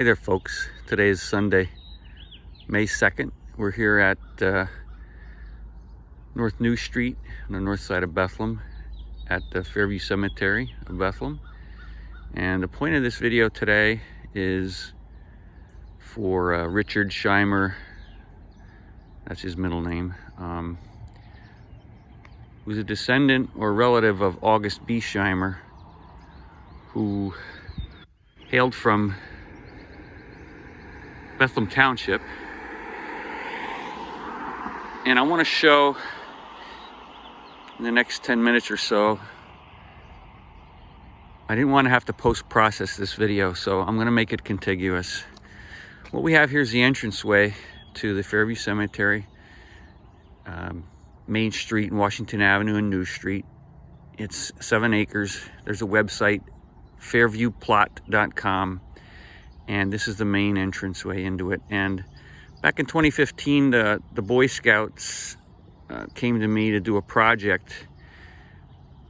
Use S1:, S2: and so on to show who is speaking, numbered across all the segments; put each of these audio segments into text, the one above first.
S1: Hey there folks, today is Sunday, May 2nd. We're here at North New Street on the north side of Bethlehem at the Fairview Cemetery of Bethlehem. And the point of this video today is for Richard Shimer, that's his middle name, who's a descendant or relative of August B. Shimer, who hailed from Bethlehem Township. And I want to show in the next 10 minutes or so, I didn't want to have to post-process this video, so I'm going to make it contiguous. What we have here is the entranceway to the Fairview Cemetery, Main Street and Washington Avenue and New Street. It's 7 acres. There's a website, fairviewplot.com. And this is the main entranceway into it. And back in 2015, the Boy Scouts came to me to do a project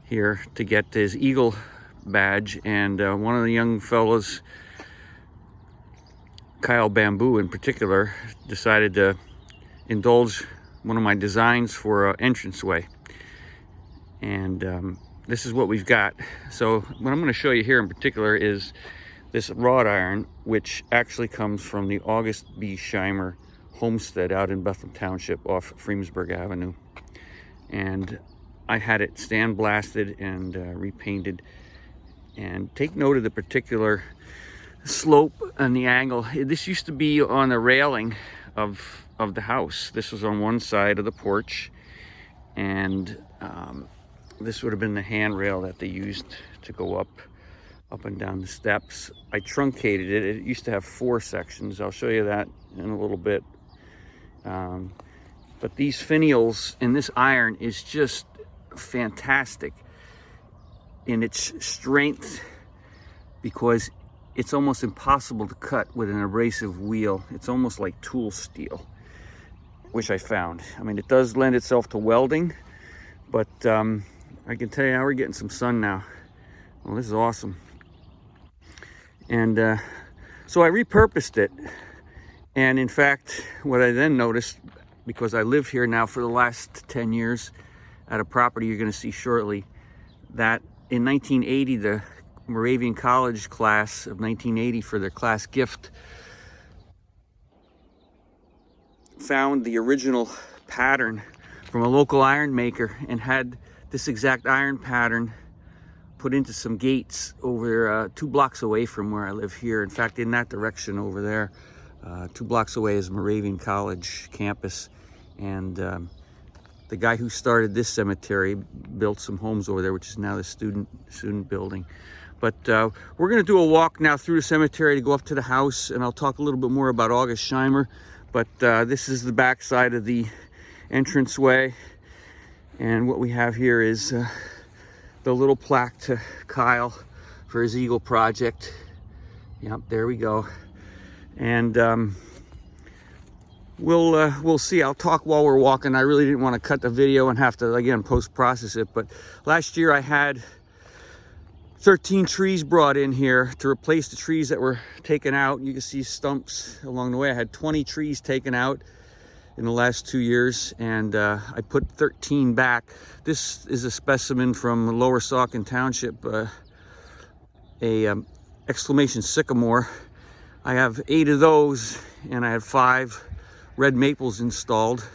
S1: here to get his Eagle badge. And one of the young fellows, Kyle Bamboo in particular, decided to indulge one of my designs for an entranceway. And this is what we've got. So what I'm going to show you here in particular is this wrought iron, which actually comes from the August B. Shimer homestead out in Bethlehem Township off Freemsburg Avenue. And I had it sandblasted and repainted. And take note of the particular slope and the angle. This used to be on the railing of the house. This was on one side of the porch, and this would have been the handrail that they used to go up and down the steps. I truncated it. It used to have 4 sections. I'll show you that in a little bit. But these finials and this iron is just fantastic in its strength, because it's almost impossible to cut with an abrasive wheel. It's almost like tool steel, which I found. I mean, it does lend itself to welding, but I can tell you now we're getting some sun now. Well, this is awesome. And so I repurposed it. And in fact, what I then noticed, because I live here now for the last 10 years at a property you're going to see shortly, that in 1980, the Moravian College class of 1980, for their class gift, found the original pattern from a local iron maker and had this exact iron pattern put into some gates over 2 blocks away from where I live here. In fact, in that direction over there, 2 blocks away is Moravian College campus. And the guy who started this cemetery built some homes over there, which is now the student building. But we're going to do a walk now through the cemetery to go up to the house, and I'll talk a little bit more about August Shimer. But this is the back side of the entranceway, and what we have here is the little plaque to Kyle for his Eagle project. Yep, there we go. And we'll see. I'll talk while we're walking. I really didn't want to cut the video and have to, again, post-process it. But last year I had 13 trees brought in here to replace the trees that were taken out. You can see stumps along the way. I had 20 trees taken out in the last 2 years, and I put 13 back. This is a specimen from Lower Saucon Township, exclamation sycamore. I have 8 of those, and I had 5 red maples installed,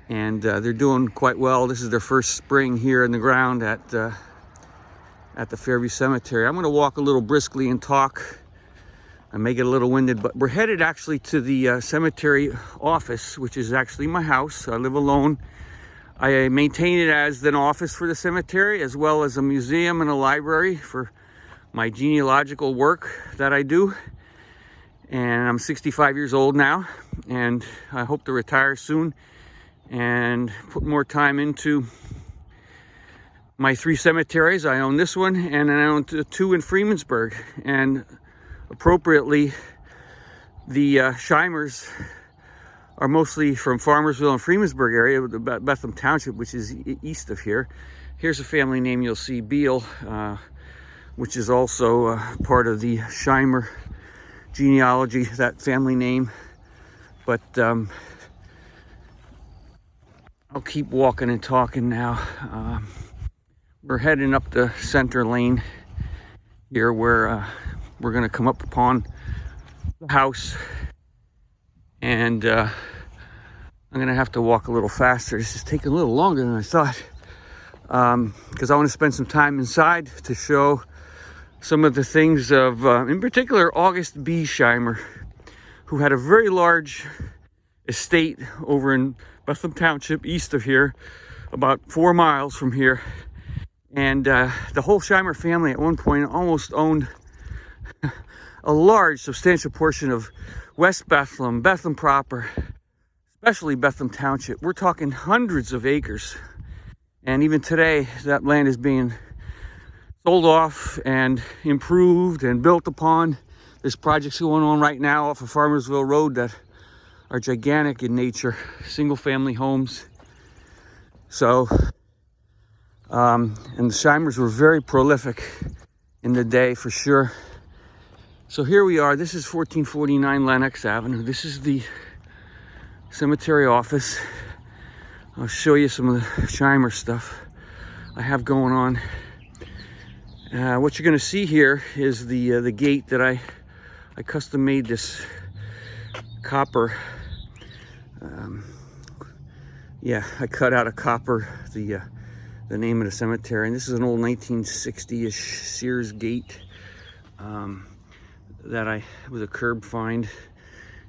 S1: and they're doing quite well. This is their first spring here in the ground at the Fairview Cemetery. I'm going to walk a little briskly and talk. I may get a little winded, but we're headed actually to the cemetery office, which is actually my house. I live alone. I maintain it as an office for the cemetery, as well as a museum and a library for my genealogical work that I do. And I'm 65 years old now, and I hope to retire soon and put more time into my 3 cemeteries. I own this one, and I own 2 in Freemsburg. And appropriately, the Shimers are mostly from Farmersville and Freemsburg area, Bethlehem Township, which is east of here. Here's a family name you'll see, Beal, which is also part of the Shimer genealogy, that family name. But I'll keep walking and talking now. We're heading up the center lane here where we're going to come up upon the house. And I'm going to have to walk a little faster. This is taking a little longer than I thought. Because I want to spend some time inside to show some of the things of, in particular, August B. Shimer, who had a very large estate over in Bethlehem Township, east of here, about 4 miles from here. And the whole Shimer family at one point almost owned a large, substantial portion of West Bethlehem, Bethlehem proper, especially Bethlehem Township. We're talking hundreds of acres. And even today, that land is being sold off and improved and built upon. There's projects going on right now off of Farmersville Road that are gigantic in nature, single family homes. So, and the Shimers were very prolific in the day for sure. So here we are. This is 1449 Lenox Avenue. This is the cemetery office. I'll show you some of the Shimer stuff I have going on. What you're going to see here is the gate that I custom made, this copper. Yeah, I cut out of copper the name of the cemetery, and this is an old 1960-ish Sears gate that was a curb find,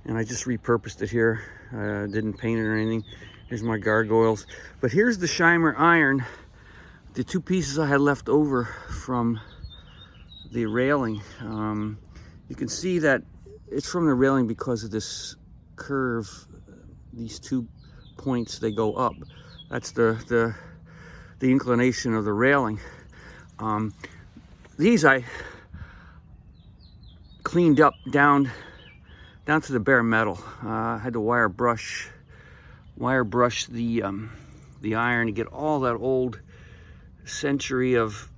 S1: and I just repurposed it here. Didn't paint it or anything. Here's my gargoyles. But here's the Shimer iron, the 2 pieces I had left over from the railing. You can see that it's from the railing because of this curve. These 2 points, they go up. That's the inclination of the railing. These I cleaned up down to the bare metal. I had to wire brush the iron to get all that old century of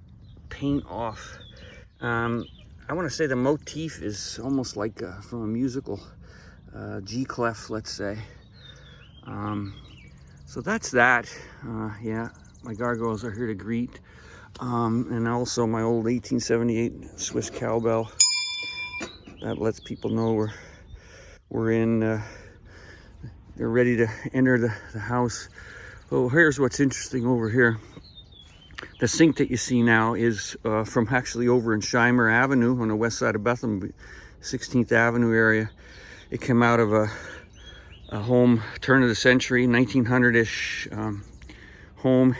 S1: paint off. I want to say the motif is almost like from a musical, G clef, let's say. So that's that. Yeah, my gargoyles are here to greet. And also my old 1878 Swiss cowbell. That lets people know we're in, they're ready to enter the house. Oh, here's what's interesting over here. The sink that you see now is from actually over in Shimer Avenue on the west side of Bethlehem, 16th Avenue area. It came out of a home, turn of the century, 1900-ish home.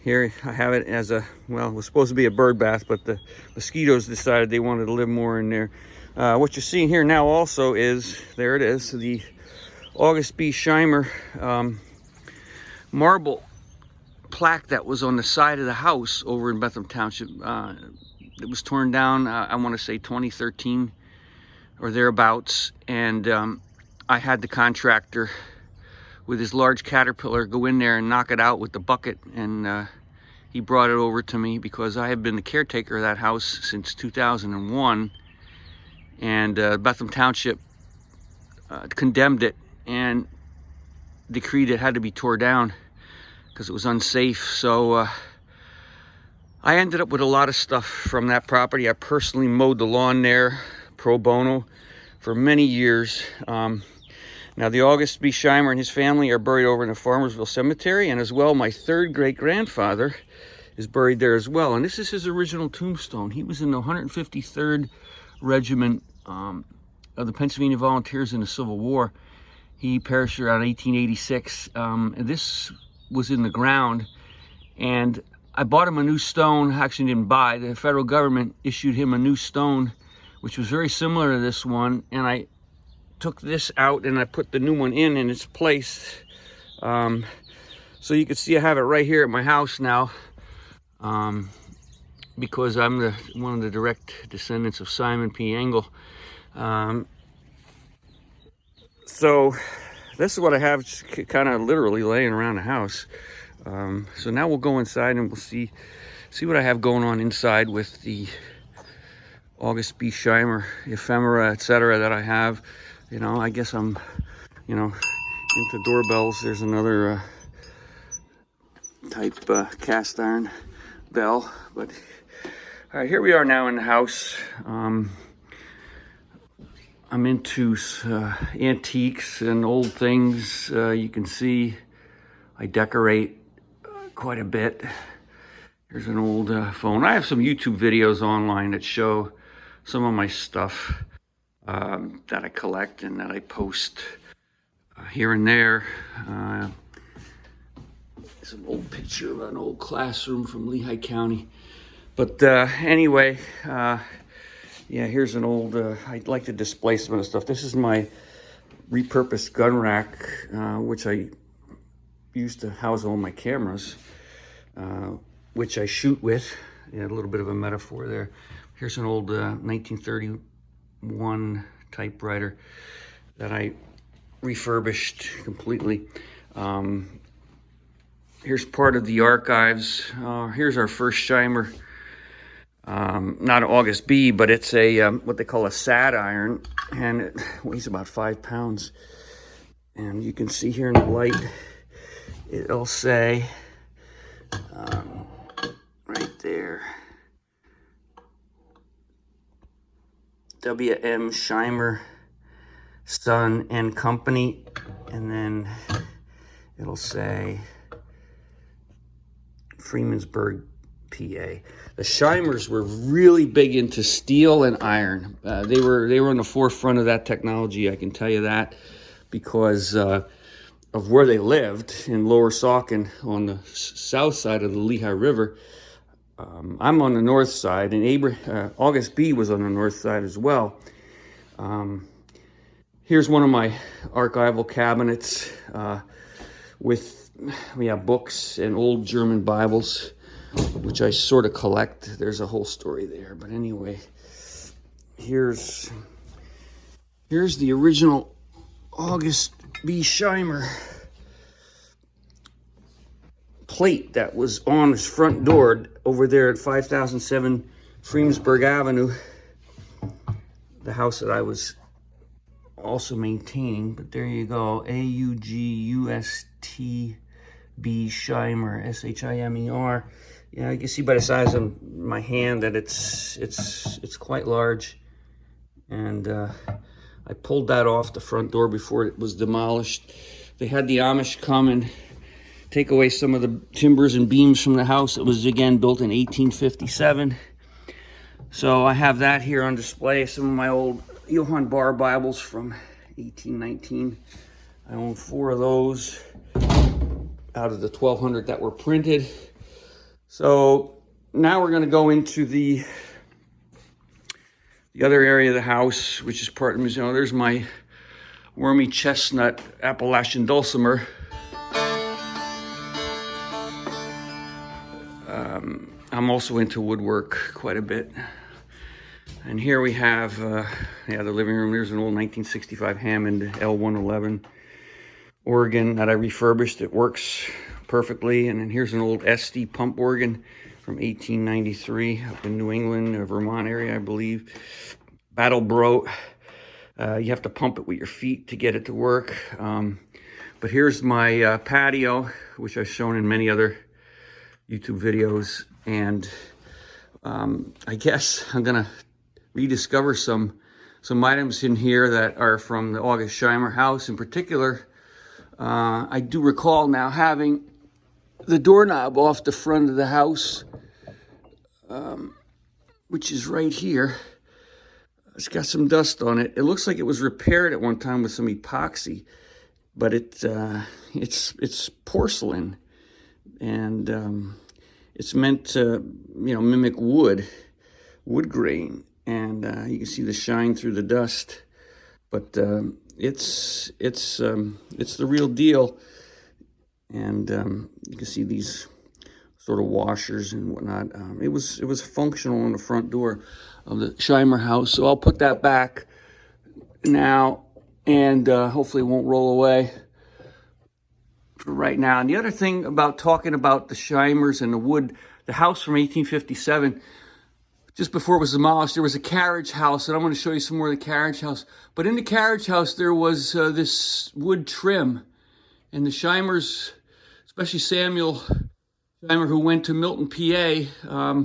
S1: Here I have it as a, well, it was supposed to be a bird bath, but the mosquitoes decided they wanted to live more in there. What you're seeing here now also is, there it is, the August B. Shimer marble plaque that was on the side of the house over in Bethlehem Township. It was torn down, I want to say 2013 or thereabouts, and I had the contractor with his large Caterpillar go in there and knock it out with the bucket, and he brought it over to me because I have been the caretaker of that house since 2001, and Bethlehem Township condemned it and decreed it had to be torn down because it was unsafe. So I ended up with a lot of stuff from that property. I personally mowed the lawn there pro bono for many years. Now the August B. Shimer and his family are buried over in the Farmersville Cemetery, and as well my 3rd great-grandfather is buried there as well. And this is his original tombstone. He was in the 153rd Regiment of the Pennsylvania Volunteers in the Civil War. He perished around 1886. And this was in the ground, and I bought him a new stone. Actually didn't buy. The federal government issued him a new stone, which was very similar to this one, and I took this out and I put the new one in its place. So you can see I have it right here at my house now, because I'm one of the direct descendants of Simon P. Engel. So this is what I have kind of literally laying around the house. So now we'll go inside and we'll see what I have going on inside with the August B. Shimer ephemera, etc. that I have. You know, I guess I'm, you know, into doorbells. There's another type cast iron bell. But all right, here we are now in the house. I'm into antiques and old things. You can see I decorate quite a bit. Here's an old phone. I have some YouTube videos online that show some of my stuff that I collect and that I post here and there. It's an old picture of an old classroom from Lehigh County. But anyway, yeah, here's an old, I'd like to display some of the stuff. This is my repurposed gun rack, which I used to house all my cameras, which I shoot with. Yeah, a little bit of a metaphor there. Here's an old 1931 typewriter that I refurbished completely. Here's part of the archives. Here's our first Shimer. Not an August B, but it's a what they call a sad iron, and it weighs about 5 pounds. And you can see here in the light, it'll say right there, W.M. Shimer, Son and Company, and then it'll say Freemansburg, PA. The Shimers were really big into steel and iron. They were on the forefront of that technology, I can tell you that, because of where they lived in Lower Saucon on the south side of the Lehigh River. I'm on the north side, and August B was on the north side as well. Here's one of my archival cabinets with books and old German Bibles, which I sort of collect. There's a whole story there, but anyway, here's the original August B. Shimer plate that was on his front door over there at 5007 Freemansburg Avenue, the house that I was also maintaining. But there you go, AUGUST-B Shimer, SHIMER. Yeah, you can see by the size of my hand that it's quite large. And I pulled that off the front door before it was demolished. They had the Amish come and take away some of the timbers and beams from the house. It was, again, built in 1857. So I have that here on display. Some of my old Johann Bar Bibles from 1819. I own 4 of those out of the 1,200 that were printed. So now we're going to go into the other area of the house, which is part of the museum. There's my wormy chestnut Appalachian dulcimer. I'm also into woodwork quite a bit. And here we have the living room. There's an old 1965 Hammond L111 organ that I refurbished. It works perfectly. And then here's an old SD pump organ from 1893 up in New England, Vermont area, I believe. Battle Bro. You have to pump it with your feet to get it to work. But here's my patio, which I've shown in many other YouTube videos. And I guess I'm gonna rediscover some items in here that are from the August Shimer house. In particular, I do recall now having the doorknob off the front of the house, which is right here. It's got some dust on it. It looks like it was repaired at one time with some epoxy, but it's porcelain, and it's meant to, mimic wood grain, and you can see the shine through the dust. But it's the real deal, and you can see these sort of washers and whatnot. It was functional on the front door of the Shimer house, so I'll put that back now, and hopefully it won't roll away for right now. And the other thing about talking about the Shimers and the wood, the house from 1857, just before it was demolished, there was a carriage house, and I'm going to show you some more of the carriage house. But in the carriage house, there was this wood trim, and the Shimers, especially Samuel Shimer, who went to Milton, PA,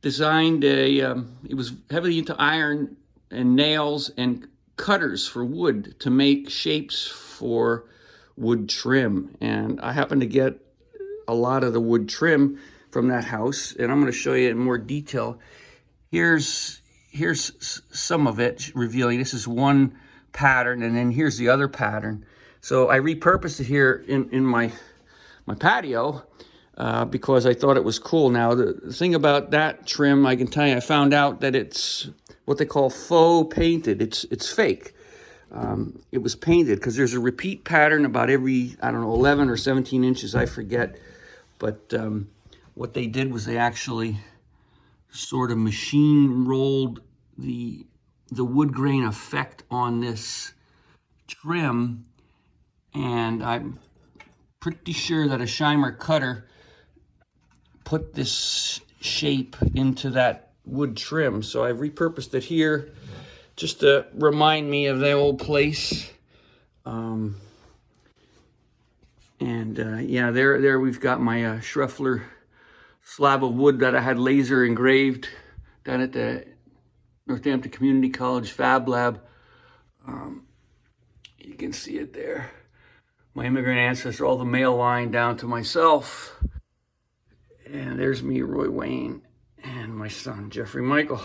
S1: designed he was heavily into iron and nails and cutters for wood to make shapes for wood trim. And I happened to get a lot of the wood trim from that house, and I'm going to show you in more detail. Here's some of it, revealing this is one pattern, and then here's the other pattern. So I repurposed it here in my patio because I thought it was cool. Now the thing about that trim, I can tell you, I found out that it's what they call faux painted. It's fake. It was painted because there's a repeat pattern about every, I don't know, 11 or 17 inches, I forget. But what they did was they actually sort of machine rolled the wood grain effect on this trim, and I'm pretty sure that a Shimer cutter put this shape into that wood trim. So I've repurposed it here just to remind me of the old place. Yeah, there we've got my Schroeffler slab of wood that I had laser engraved down at the Northampton Community College Fab Lab. You can see it there. My immigrant ancestor, all the male line down to myself. And there's me, Roy Wayne, and my son, Jeffrey Michael.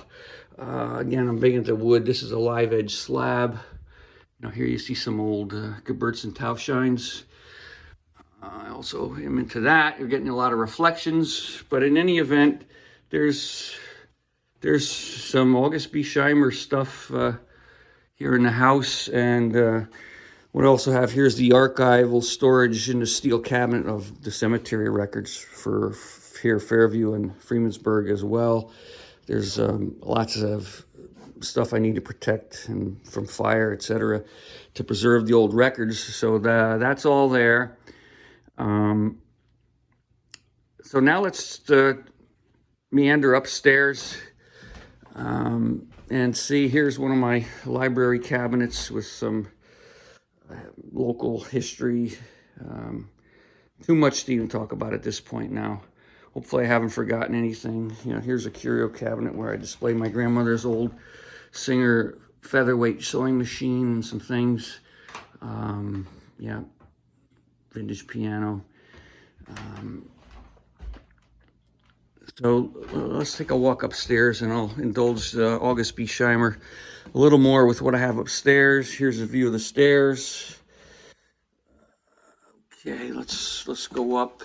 S1: Again, I'm big into wood. This is a live edge slab. You know, here you see some old Geburts and Taufscheins. I also am into that. You're getting a lot of reflections, but in any event, there's some August B. Shimer stuff here in the house, and what I also have here is the archival storage in the steel cabinet of the cemetery records for here, Fairview and Freemansburg as well. There's lots of stuff I need to protect and from fire, etc., to preserve the old records. So that's all there. So now let's meander upstairs and see. Here's one of my library cabinets with some local history. Too much to even talk about at this point now. Hopefully I haven't forgotten anything. You know, here's a curio cabinet where I display my grandmother's old Singer featherweight sewing machine and some things. Yeah, vintage piano. So let's take a walk upstairs, and I'll indulge August B. Shimer a little more with what I have upstairs. Here's a view of the stairs. Okay, let's go up.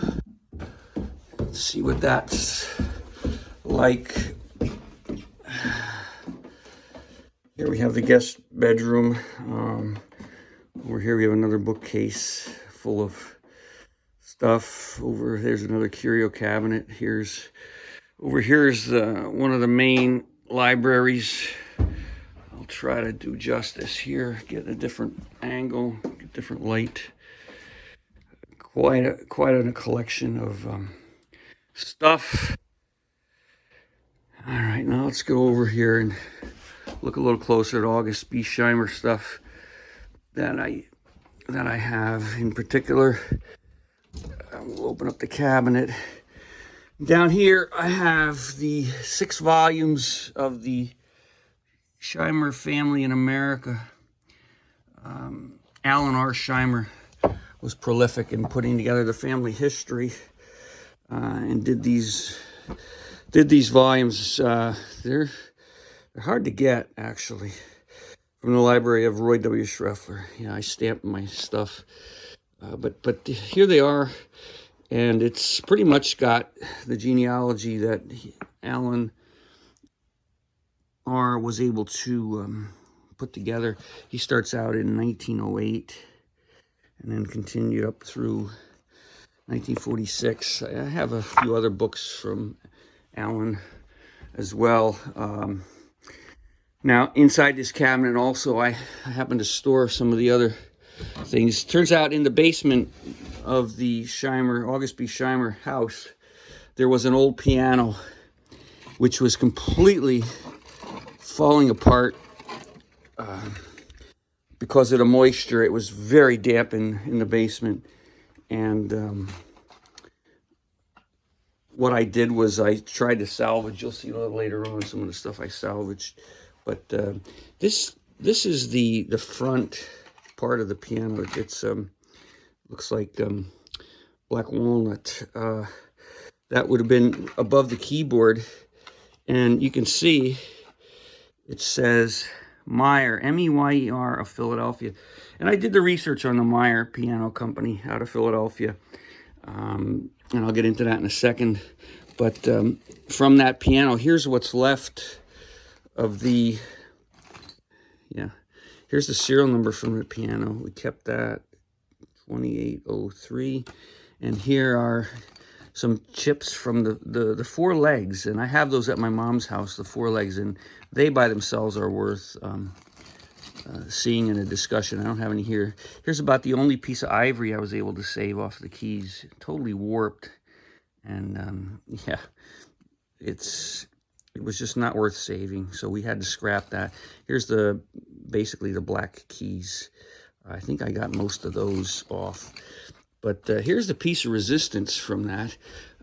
S1: Let's see what that's like. Here we have the guest bedroom. Over here we have another bookcase full of stuff. Over there's another curio cabinet. Over here's one of the main libraries. I'll try to do justice here, get a different angle, get different light. Quite a collection of stuff. All right, now let's go over here and look a little closer at August B. Shimer stuff that I have in particular. We'll open up the cabinet. Down here, I have the 6 volumes of the Shimer family in America. Alan R. Shimer was prolific in putting together the family history and did these volumes. They're hard to get, actually, from the library of Roy W. Schroeffler. Yeah, I stamped my stuff, but here they are. And it's pretty much got the genealogy that Alan R. was able to put together. He starts out in 1908 and then continued up through 1946. I have a few other books from Alan as well. Now, inside this cabinet also, I happen to store some of the other things. Turns out in the basement of the Shimer, August B. Shimer house, there was an old piano, which was completely falling apart because of the moisture. It was very damp in the basement. And what I did was I tried to salvage. You'll see later on some of the stuff I salvaged. But this is the front part of the piano. It's looks like black walnut. That would have been above the keyboard, and you can see it says Meyer, M-E-Y-E-R, of Philadelphia. And I did the research on the Meyer Piano Company out of Philadelphia, and I'll get into that in a second. But from that piano, here's what's left of the, here's the serial number from the piano. We kept that, 2803. And here are some chips from the four legs. And I have those at my mom's house, the four legs. And they by themselves are worth seeing in a discussion. I don't have any here. Here's about the only piece of ivory I was able to save off the keys. Totally warped. And yeah, it was just not worth saving. So we had to scrap that. Here's basically the black keys. I think I got most of those off. But here's the piece of resistance from that.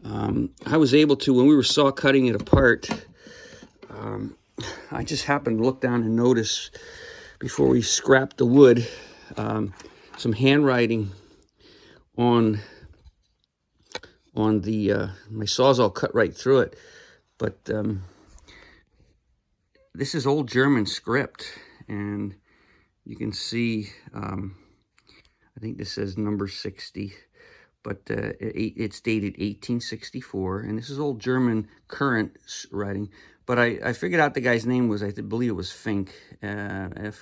S1: I was able to, when we were saw cutting it apart, I just happened to look down and notice, before we scrapped the wood, some handwriting on the, my Sawzall cut right through it. But this is old German script, and you can see, I think this says number 60, but it's dated 1864, and this is old German current writing. But I figured out the guy's name was, I believe it was Fink, F-I-N-K.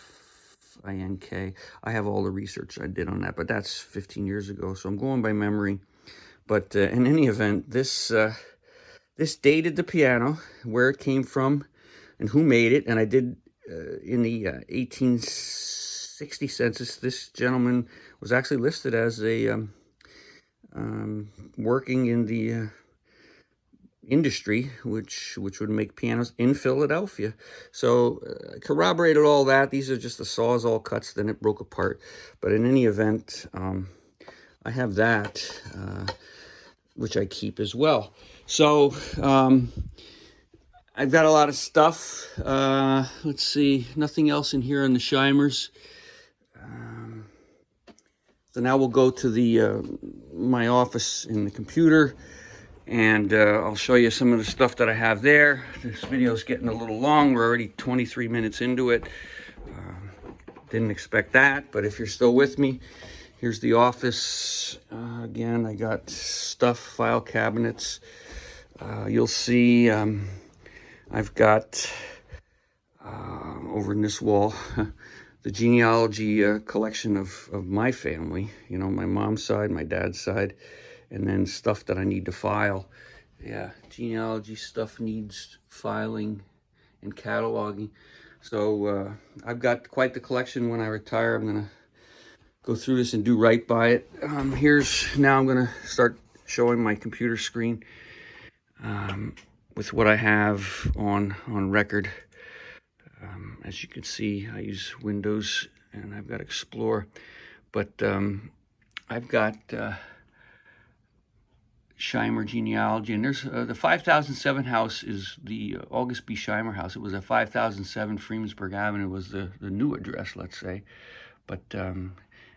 S1: I have all the research I did on that, but that's 15 years ago, so I'm going by memory. But in any event, this dated the piano, where it came from, and who made it. And I did, in the 1860 census, this gentleman was actually listed as a working in the industry, which would make pianos in Philadelphia. So I corroborated all that. These are just the Sawzall cuts, then it broke apart. But in any event, I have that, which I keep as well. So I've got a lot of stuff. Let's see, nothing else in here on the Shimers. So now we'll go to my office in the computer, and I'll show you some of the stuff that I have there. This video is getting a little long. We're already 23 minutes into it. Didn't expect that, but if you're still with me, here's the office. Again, I got stuff, file cabinets. You'll see I've got over in this wall the genealogy collection of my family, you know, my mom's side, my dad's side, and then stuff that I need to file. Yeah, genealogy stuff needs filing and cataloging. So I've got quite the collection. When I retire, I'm going to go through this and do right by it. Now I'm going to start showing my computer screen with what I have on record. As you can see, I use Windows and I've got Explore, but I've got Shimer genealogy, and there's the 5007 house is the August B. Shimer house. It was at 5007 Freemansburg Avenue was the new address, let's say. But and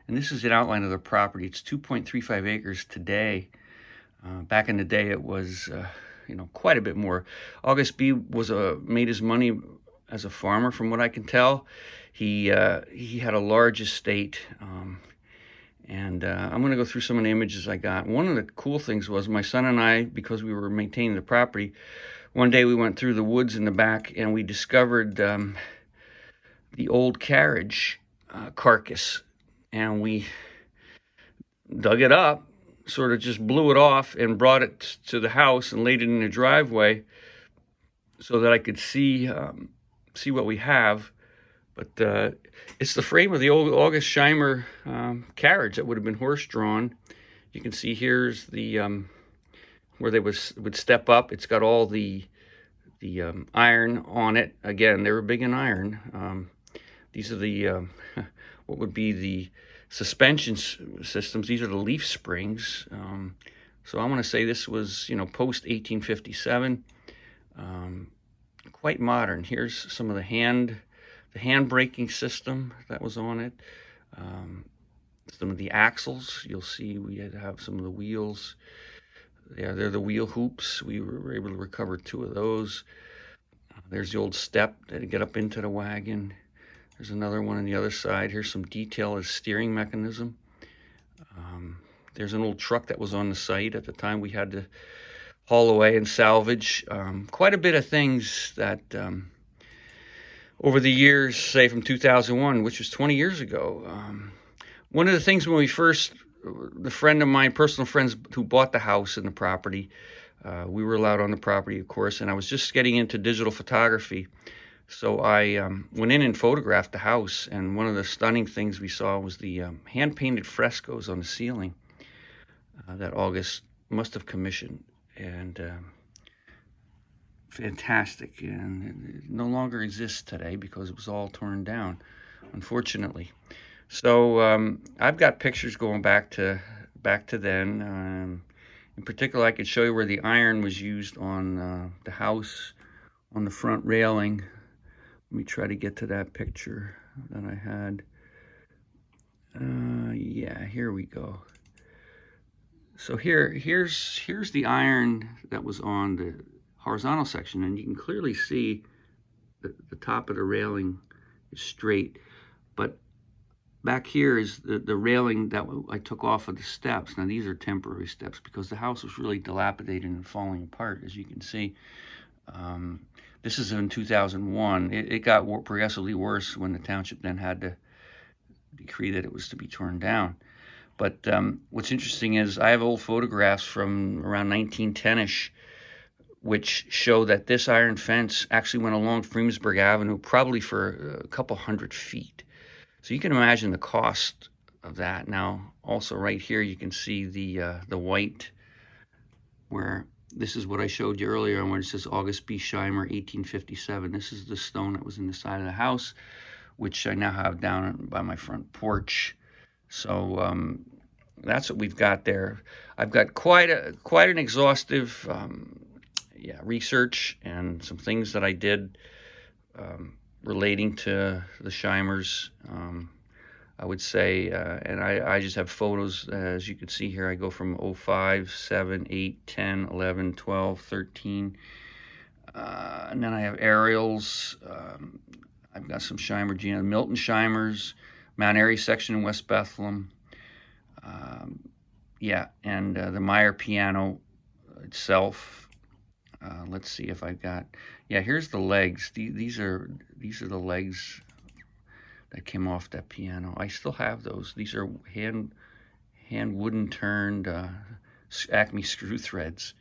S1: this is an outline of the property. It's 2.35 acres today. Back in the day, it was quite a bit more. August B. made his money as a farmer, from what I can tell. He had a large estate, and I'm going to go through some of the images I got. One of the cool things was my son and I, because we were maintaining the property, one day we went through the woods in the back and we discovered the old carriage carcass, and we dug it up, sort of just blew it off and brought it to the house and laid it in the driveway so that I could see what we have. But it's the frame of the old August Shimer carriage that would have been horse-drawn. You can see here's the where they would step up. It's got all the the iron on it. Again, they were big in iron. These are the what would be the suspension systems. These are the leaf springs. So I want to say this was, post 1857. Quite modern. Here's some of the hand braking system that was on it. Some of the axles. You'll see we had to have some of the wheels. Yeah, they're the wheel hoops. We were able to recover 2 of those. There's the old step to get up into the wagon. There's another one on the other side. Here's some detail as steering mechanism. There's an old truck that was on the site at the time. We had to haul away and salvage. Quite a bit of things that over the years, say from 2001, which was 20 years ago. One of the things when we first, the friend of mine, personal friends who bought the house and the property, we were allowed on the property, of course, and I was just getting into digital photography. So I went in and photographed the house, and one of the stunning things we saw was the hand-painted frescoes on the ceiling that August must have commissioned, and fantastic. And it no longer exists today because it was all torn down, unfortunately. So I've got pictures going back to then. In particular, I could show you where the iron was used on the house, on the front railing. Let me try to get to that picture that I had. Yeah, here we go. So here's the iron that was on the horizontal section, and you can clearly see the top of the railing is straight, but back here is the railing that I took off of the steps. Now these are temporary steps because the house was really dilapidated and falling apart, as you can see. This is in 2001. It got progressively worse when the township then had to decree that it was to be torn down. But what's interesting is I have old photographs from around 1910-ish, which show that this iron fence actually went along Freemsburg Avenue probably for a couple 100 feet. So you can imagine the cost of that. Now, also right here, you can see the white, where this is what I showed you earlier, where it says August B. Shimer, 1857. This is the stone that was in the side of the house, which I now have down by my front porch. So that's what we've got there. I've got quite an exhaustive research and some things that I did relating to the Shimers. I would say, and I just have photos, as you can see here. I go from 05, 7, 8, 10, 11, 12, 13. And then I have aerials. I've got some Shimer, Milton Shimers, Mount Airy section in West Bethlehem. And the Meyer piano itself. Let's see if I've got. Yeah, here's the legs. These are the legs that came off that piano. I still have those. These are hand wooden turned Acme screw threads.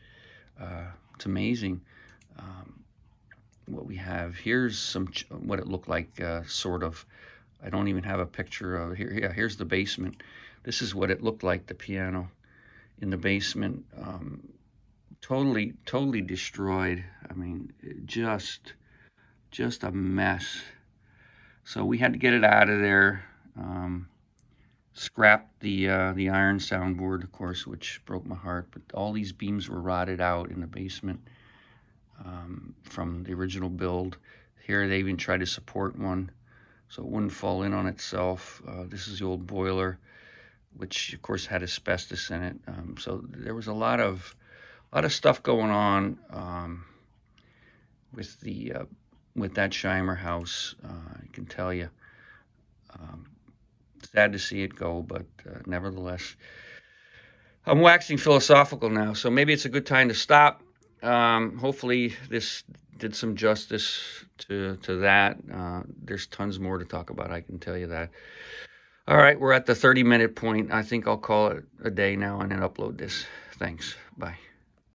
S1: It's amazing what we have. Here's some what it looked like, sort of. I don't even have a picture of it here. Yeah, here's the basement. This is what it looked like, the piano in the basement. Totally destroyed. I mean, just a mess. So we had to get it out of there. Scrapped the iron soundboard, of course, which broke my heart. But all these beams were rotted out in the basement from the original build. Here they even tried to support one so it wouldn't fall in on itself. This is the old boiler, which of course had asbestos in it. So there was a lot of stuff going on with that Shimer house. I can tell you. Sad to see it go, but nevertheless, I'm waxing philosophical now, so maybe it's a good time to stop. Hopefully this did some justice to that. There's tons more to talk about, I can tell you that. All right, we're at the 30-minute point. I think I'll call it a day now and then upload this. Thanks. Bye.